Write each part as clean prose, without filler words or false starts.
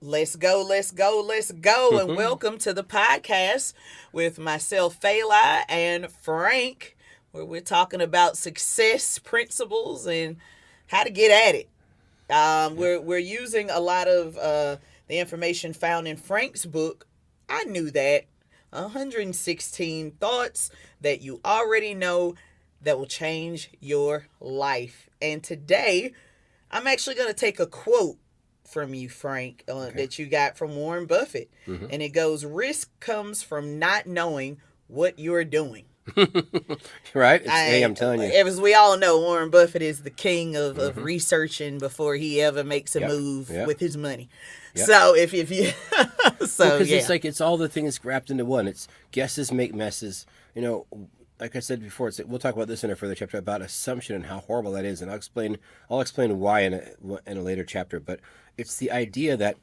Let's go, let's go, let's go, and welcome to the podcast with myself, Fela, and Frank, where we're talking about success principles and how to get at it. Yep. We're using a lot of the information found in Frank's book. I knew that 116 thoughts that you already know that will change your life. And today, I'm actually going to take a quote from you, Frank, Okay. that you got from Warren Buffett. hmm And it goes, risk comes from not knowing what you're doing. right? Hey, I'm telling you. As we all know, Warren Buffett is the king of hmm researching before he ever makes a Yep. move Yep. with his money. Yep. So if you, Well, so because it's yeah. like it's all the things wrapped into one. It's guesses make messes. You know, like I said before, we'll talk about this in a further chapter about assumption and how horrible that is, and I'll explain why in a later chapter. But it's the idea that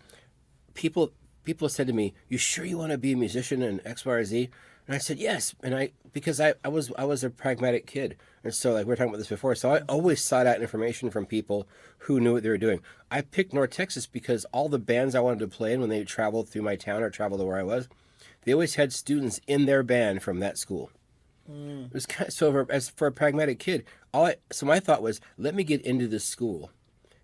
people people said to me, "You sure you want to be a musician in X, Y, or Z?" And I said, "Yes." And because I was a pragmatic kid, and so like we were talking about this before, so I always sought out information from people who knew what they were doing. I picked North Texas because all the bands I wanted to play in when they traveled through my town or traveled to where I was, they always had students in their band from that school. Mm. It was kind of, so as for a pragmatic kid, so my thought was, let me get into this school,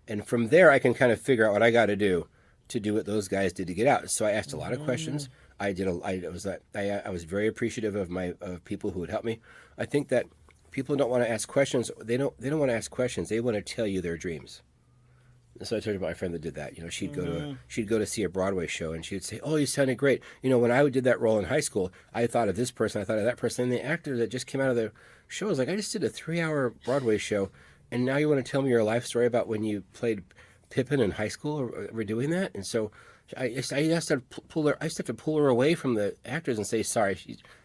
and from there I can kind of figure out what I got to do what those guys did to get out. So I asked a lot of questions. I was very appreciative of people who would help me. I think that people don't want to ask questions. They don't want to ask questions. They want to tell you their dreams. So I told you about my friend that did that. You know, she'd go to see a Broadway show, and she'd say, "Oh, you sounded great." You know, when I did that role in high school, I thought of this person, I thought of that person, and the actor that just came out of the show was like, "I just did a 3-hour Broadway show, and now you want to tell me your life story about when you played Pippin in high school? Or we're doing that?" And so I used to pull her. I used to have to pull her away from the actors and say, "Sorry,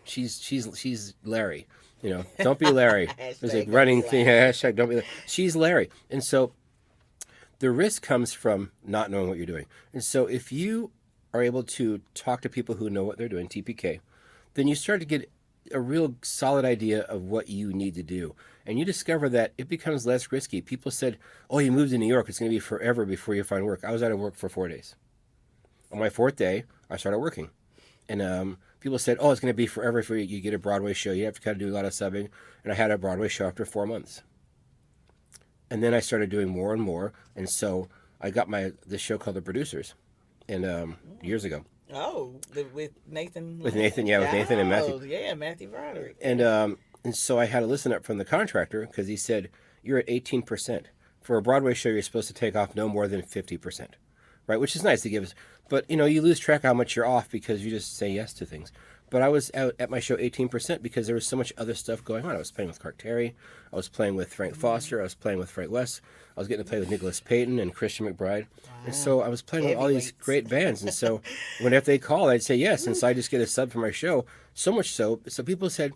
she's Larry." You know, don't be Larry. There's a Hashtag don't be running thing. Larry. Hashtag don't be Larry. She's Larry, and so the risk comes from not knowing what you're doing. And so if you are able to talk to people who know what they're doing, TPK, then you start to get a real solid idea of what you need to do. And you discover that it becomes less risky. People said, "Oh, you moved to New York. It's going to be forever before you find work." I was out of work for 4 days. On my fourth day, I started working. And people said, "Oh, it's going to be forever before you get a Broadway show. You have to kind of do a lot of subbing." And I had a Broadway show after 4 months. And then I started doing more and more. And so I got this show called The Producers, and years ago Oh, with Nathan with Lane. Nathan, yeah, with Nathan and Matthew, Oh, yeah, Matthew Broderick. and Yeah. so I had a listen up from the contractor because he said you're at 18% for a Broadway show. You're supposed to take off no more than 50%, right? Which is nice to give us, but you lose track how much you're off because you just say yes to things. But I was out at my show 18% because there was so much other stuff going on. I was playing with Clark Terry, I was playing with Frank Foster, I was playing with Frank West, I was getting to play with Nicholas Payton and Christian McBride, and Wow. so I was playing with all these Heavyweights. great bands. And so whenever they called, I'd say yes, and so I just get a sub for my show. So much so people said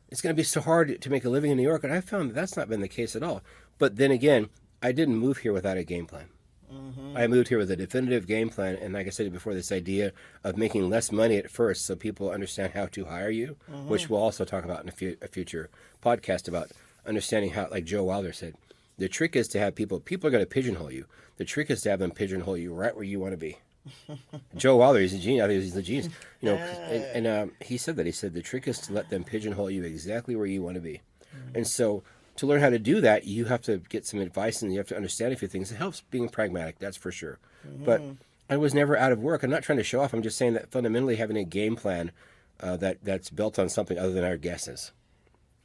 it's going to be so hard to make a living in New York, and I found that that's not been the case at all. But then again, I didn't move here without a game plan. Mm-hmm. I moved here with a definitive game plan, and like I said before, this idea of making less money at first so people understand how to hire you, Mm-hmm. which we'll also talk about in a future podcast about understanding how, like Joe Wilder said, the trick is to have people are going to pigeonhole you. The trick is to have them pigeonhole you right where you want to be. Joe Wilder, he's a genius. I think he's a genius. You know, and he said that. He said the trick is to let them pigeonhole you exactly where you want to be. And so to learn how to do that, you have to get some advice and you have to understand a few things. It helps being pragmatic, that's for sure. But Mm-hmm. I was never out of work. I'm not trying to show off. I'm just saying that fundamentally having a game plan that's built on something other than our guesses.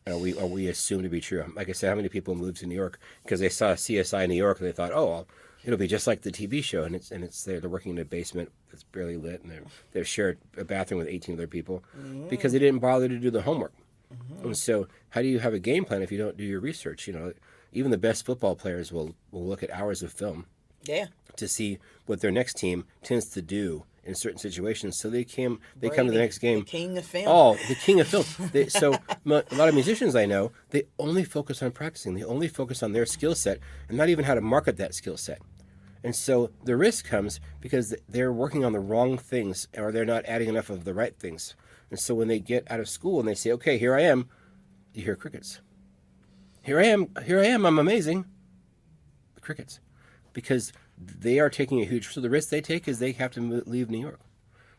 We assume to be true. Like I said, how many people moved to New York because they saw CSI New York and they thought, "Oh, well, it'll be just like the TV show," and it's there. They're working in a basement that's barely lit, and they've shared a bathroom with 18 other people because Mm-hmm. they didn't bother to do the homework. Mm-hmm. And so, how do you have a game plan if you don't do your research? Even the best football players will look at hours of film Yeah. to see what their next team tends to do in certain situations. So they come to the Brady, next the game. king of film. Oh, the king of film. A lot of musicians I know, they only focus on practicing. They only focus on their skill set and not even how to market that skill set. And so the risk comes because they're working on the wrong things or they're not adding enough of the right things. And so when they get out of school and they say, "Okay, here I am," you hear crickets. Here I am, I'm amazing. The crickets. Because they are taking a huge. So the risk they take is they have to leave New York,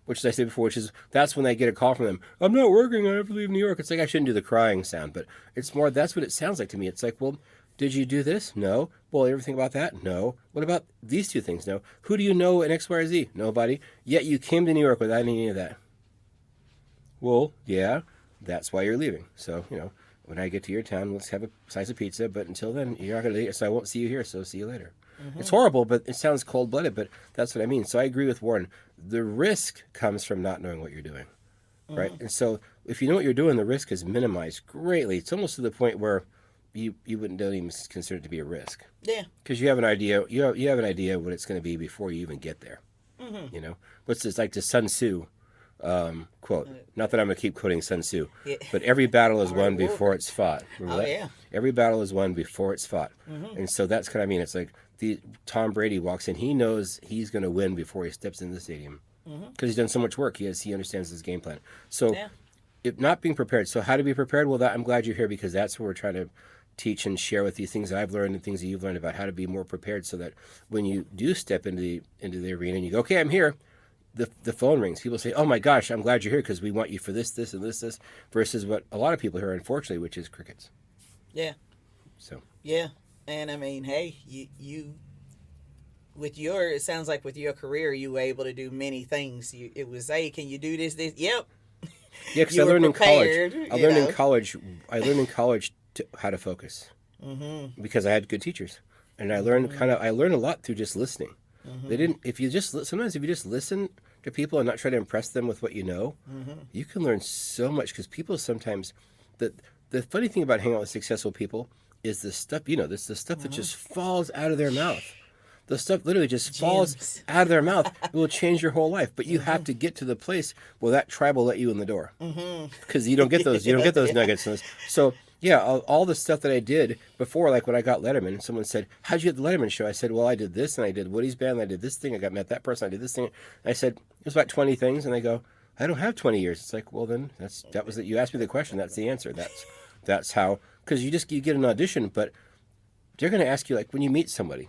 which as I said before, that's when they get a call from them. I'm not working. I have to leave New York. It's like I shouldn't do the crying sound, but it's more. That's what it sounds like to me. It's like, well, did you do this? No. Well, everything about that? No. What about these two things? No. Who do you know in X, Y, or Z? Nobody. Yet you came to New York without any of that. Well, yeah, that's why you're leaving. So, when I get to your town, let's have a slice of pizza. But until then, you're not going to leave, so I won't see you here. So see you later. It's horrible, but it sounds cold-blooded, but that's what I mean. So I agree with Warren. The risk comes from not knowing what you're doing, right? And so if you know what you're doing, the risk is minimized greatly. It's almost to the point where you don't even consider it to be a risk. Yeah. Because you have an idea. You have an idea what it's going to be before you even get there. What's this, like the Sun Tzu quote? Not that I'm going to keep quoting Sun Tzu, but every battle is won before it's fought. Remember that? Yeah. Every battle is won before it's fought. And so that's kind of, I mean, it's like Tom Brady walks in. He knows he's going to win before he steps into the stadium because he's done so much work. He understands his game plan. So if not being prepared. So how to be prepared? Well, I'm glad you're here because that's what we're trying to teach and share with you, things that I've learned and things that you've learned about how to be more prepared so that when you do step into the arena and you go, okay, I'm here, the phone rings. People say, oh my gosh, I'm glad you're here because we want you for this, and this, versus what a lot of people hear, unfortunately, which is crickets. Yeah. So. Yeah. And I mean, hey, you it sounds like with your career, you were able to do many things. It was, hey, can you do this? Yep. Yeah, because I learned in college. I learned in college how to focus because I had good teachers, and I learned a lot through just listening. If you just listen to people and not try to impress them with what you know, you can learn so much because people sometimes the funny thing about hanging out with successful people is the stuff, the stuff that just falls out of their mouth. The stuff literally just falls out of their mouth. It will change your whole life. But you have to get to the place where that tribe will let you in the door. Because you don't get those. You don't get those nuggets. So yeah, all the stuff that I did before, like when I got Letterman, someone said, how'd you get the Letterman show? I said, well, I did this, and I did Woody's band, and I did this thing. I met that person. I did this thing. I said, it was about 20 things. And they go, I don't have 20 years. It's like, well, then that was it. You asked me the question. That's the answer. That's how, because you get an audition, but they're going to ask you, like when you meet somebody,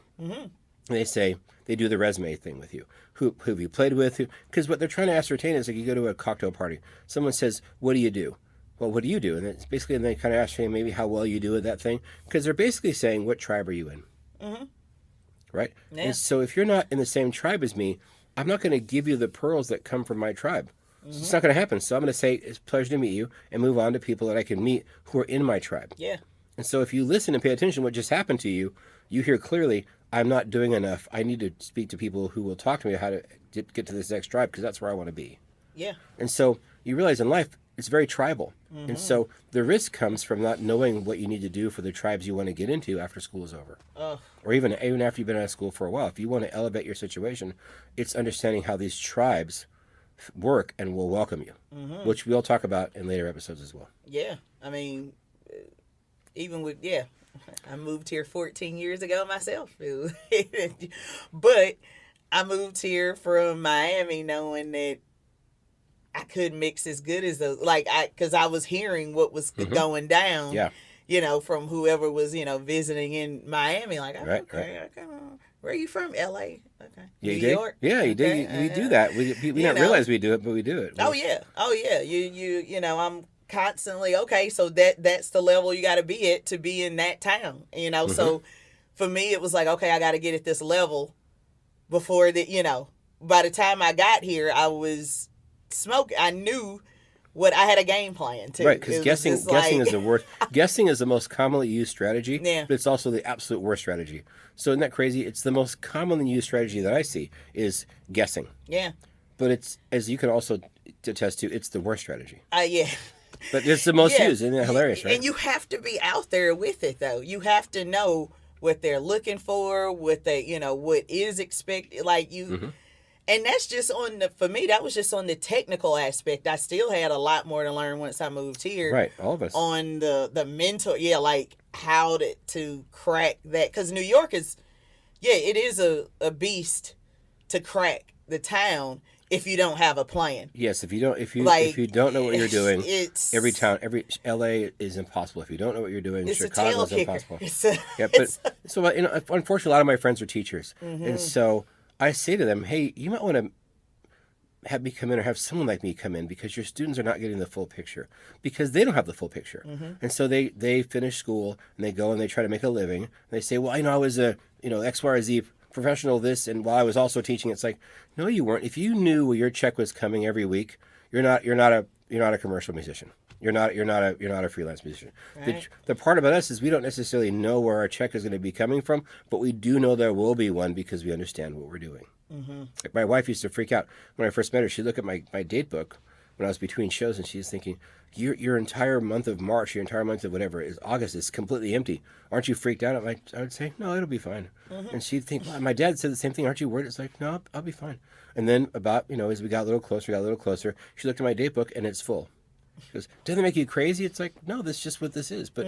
they say, they do the resume thing with you. Who have you played with? Because what they're trying to ascertain is, like, you go to a cocktail party. Someone says, what do you do? Well, what do you do? And it's basically, and they kind of ask you maybe how well you do at that thing. Because they're basically saying, what tribe are you in? Right? Yeah. And so if you're not in the same tribe as me, I'm not going to give you the pearls that come from my tribe. So it's not going to happen. So I'm going to say, it's a pleasure to meet you, and move on to people that I can meet who are in my tribe. Yeah. And so if you listen and pay attention to what just happened to you, you hear clearly, I'm not doing enough. I need to speak to people who will talk to me how to get to this next tribe because that's where I want to be. Yeah. And so you realize in life, it's very tribal. And so the risk comes from not knowing what you need to do for the tribes you want to get into after school is over. Or even after you've been out of school for a while. If you want to elevate your situation, it's understanding how these tribes work and will welcome you, which we'll talk about in later episodes as well. Yeah. I mean, even with, I moved here 14 years ago myself. But I moved here from Miami knowing that I couldn't mix as good as those, because I was hearing what was going down, from whoever was, visiting in Miami. Like, okay. Where are you from? L.A.? Okay. Yeah, New York? Yeah, you did. We do that. We don't realize we do it, but we do it. Oh, yeah. I'm constantly, okay, so that's the level you got to be at to be in that town, So for me, it was like, okay, I got to get at this level before by the time I got here, I was smoking. I knew what I had a game plan too. Right, because guessing is the worst. Guessing is the most commonly used strategy, but it's also the absolute worst strategy. So isn't that crazy? It's the most commonly used strategy that I see is guessing. Yeah. But it's, as you can also attest to, it's the worst strategy. Yeah. But it's the most used. Isn't that hilarious, right? And you have to be out there with it, though. You have to know what they're looking for, what they, what is expected. And that's just for me, that was just on the technical aspect. I still had a lot more to learn once I moved here. Right, all of us. On the mental, how to crack that. Because New York is, it is a beast to crack the town. if you don't have a plan. Yes, if you don't Like, if you don't know what you're doing, it's every LA is impossible. If you don't know what you're doing, it's a Chicago tail is kicker. impossible. It's a, Yeah, it's but so unfortunately, a lot of my friends are teachers, and so I say to them, "Hey, you might want to have me come in or have someone like me come in because your students are not getting the full picture because they don't have the full picture, and so they finish school and they go and they try to make a living. And they say, well, I was a X, Y, or Z professional this, and while I was also teaching, it's like, no, you weren't. If you knew where your check was coming every week, you're not a commercial musician. You're not a freelance musician. Right. The part about us is we don't necessarily know where our check is going to be coming from, but we do know there will be one because we understand what we're doing. Like my wife used to freak out when I first met her. She'd look at my date book when I was between shows, and she's thinking, your entire month of March, your entire month of whatever is August is completely empty. Aren't you freaked out? I would say, no, it'll be fine. And she'd think, well, my dad said the same thing. Aren't you worried? It's like, no, I'll be fine. And then about, as we got a little closer, she looked at my date book and it's full. She goes, doesn't it make you crazy? It's like, no, that's just what this is. But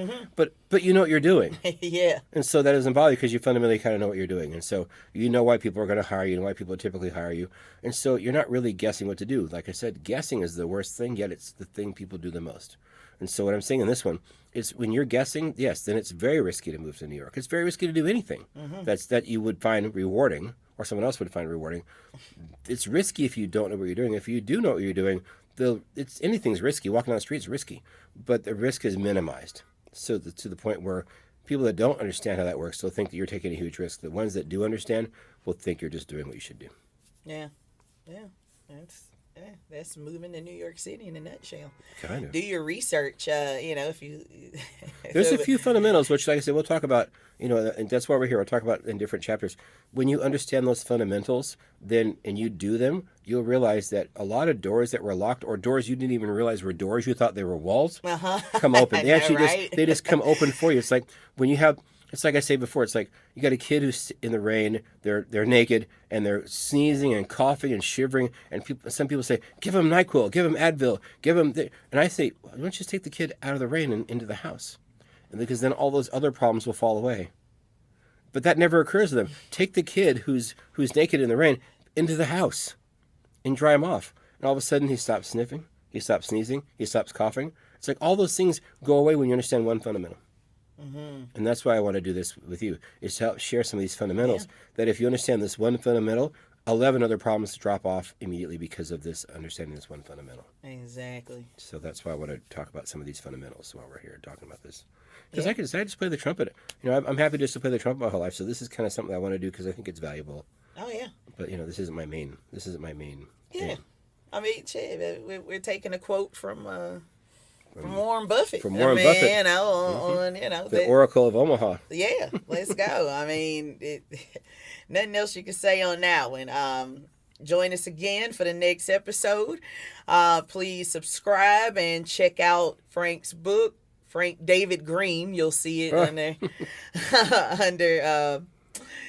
you know what you're doing. yeah. And so that doesn't bother you because you fundamentally kind of know what you're doing. And so you know why people are going to hire you and why people typically hire you. And so you're not really guessing what to do. Like I said, guessing is the worst thing, yet it's the thing people do the most. And so what I'm saying in this one is when you're guessing, yes, then it's very risky to move to New York. It's very risky to do anything that you would find rewarding or someone else would find rewarding. It's risky if you don't know what you're doing. If you do know what you're doing, anything's risky. Walking down the street is risky, but the risk is minimized. So to the point where people that don't understand how that works will think that you're taking a huge risk. The ones that do understand will think you're just doing what you should do. Yeah. That's moving to New York City in a nutshell. Kind of. Do your research. If you There's a few fundamentals, which, like I said, we'll talk about. And that's why we're here. We'll talk about in different chapters. When you understand those fundamentals, and you do them, you'll realize that a lot of doors that were locked or doors you didn't even realize were doors, you thought they were walls, come open. They actually right? just come open for you. It's like when you have. It's like I say before. It's like you got a kid who's in the rain. They're naked and they're sneezing and coughing and shivering. And some people say, "Give him NyQuil, give him Advil, give him." And I say, "Why don't you just take the kid out of the rain and into the house?" And because then all those other problems will fall away. But that never occurs to them. Take the kid who's naked in the rain into the house and dry him off. And all of a sudden he stops sniffing, he stops sneezing, he stops coughing. It's like all those things go away when you understand one fundamental. And that's why I want to do this with you, is to help share some of these fundamentals, that if you understand this one fundamental, 11 other problems drop off immediately because of this understanding this one fundamental. Exactly. So that's why I want to talk about some of these fundamentals while we're here talking about this. Because I just play the trumpet. I'm happy just to play the trumpet my whole life, so this is kind of something I want to do because I think it's valuable. Oh, yeah. But, this isn't my main Yeah. game. I mean, shit, we're taking a quote from Warren Buffett. From Warren Buffett. On The Oracle of Omaha. Yeah, let's go. I mean, nothing else you can say on that one. Join us again for the next episode. Please subscribe and check out Frank's book, Frank David Green. You'll see it under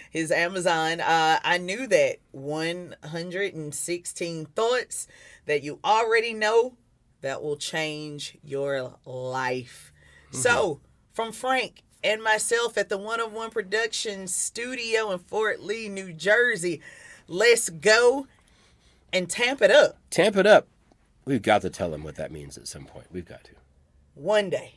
his Amazon. I knew that 116 thoughts that you already know that will change your life. So, from Frank and myself at the One of One Productions studio in Fort Lee, New Jersey, let's go and tamp it up. Tamp it up. We've got to tell them what that means at some point. We've got to. One day.